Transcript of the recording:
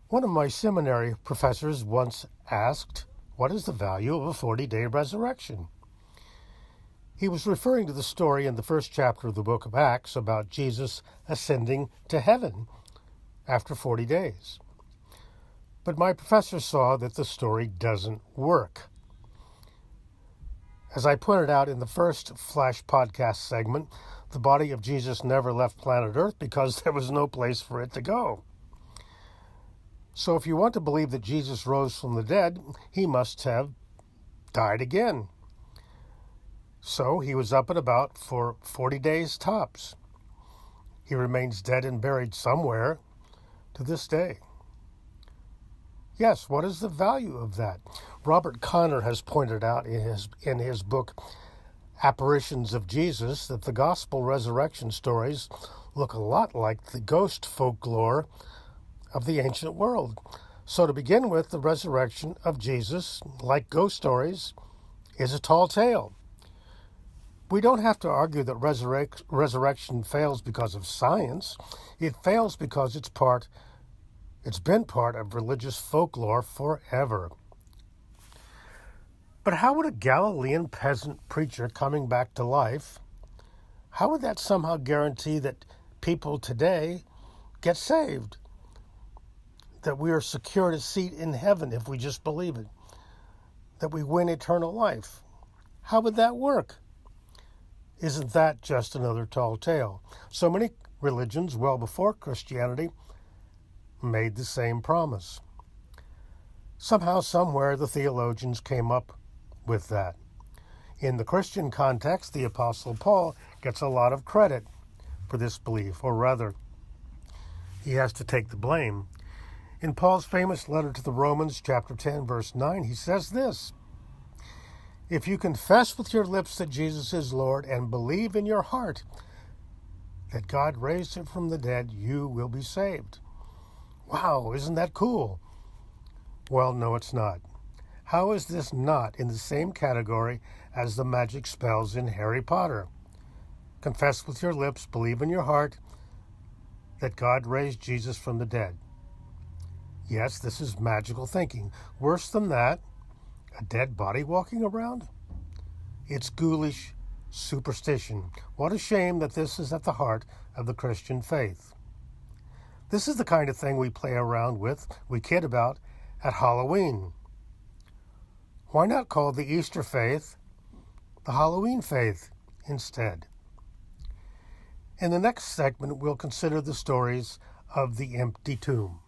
One of my seminary professors once asked, "What is the value of a 40-day resurrection?" He was referring to the story in the first chapter of the book of Acts about Jesus ascending to heaven after 40 days. But my professor saw that the story doesn't work. As I pointed out in the first Flash podcast segment, the body of Jesus never left planet Earth because there was no place for it to go. So if you want to believe that Jesus rose from the dead, he must have died again. So he was up and about for 40 days tops. He remains dead and buried somewhere to this day. Yes, what is the value of that? Robert Connor has pointed out in his book, Apparitions of Jesus, that the gospel resurrection stories look a lot like the ghost folklore of the ancient world. So to begin with, the resurrection of Jesus, like ghost stories, is a tall tale. We don't have to argue that resurrection fails because of science. It fails because it's been part of religious folklore forever. But how would a Galilean peasant preacher coming back to life, how would that somehow guarantee that people today get saved? That we are secured a seat in heaven if we just believe it? That we win eternal life? How would that work? Isn't that just another tall tale? So many religions, well before Christianity, made the same promise. Somehow, somewhere, the theologians came up with that. In the Christian context, the Apostle Paul gets a lot of credit for this belief, or rather, he has to take the blame. In Paul's famous letter to the Romans, chapter 10, verse 9, he says this: "If you confess with your lips that Jesus is Lord and believe in your heart that God raised him from the dead, you will be saved." Wow, isn't that cool? Well, no, it's not. How is this not in the same category as the magic spells in Harry Potter? Confess with your lips, believe in your heart that God raised Jesus from the dead. Yes, this is magical thinking. Worse than that, a dead body walking around? It's ghoulish superstition. What a shame that this is at the heart of the Christian faith. This is the kind of thing we play around with, we kid about, at Halloween. Why not call the Easter faith the Halloween faith instead? In the next segment, we'll consider the stories of the empty tomb.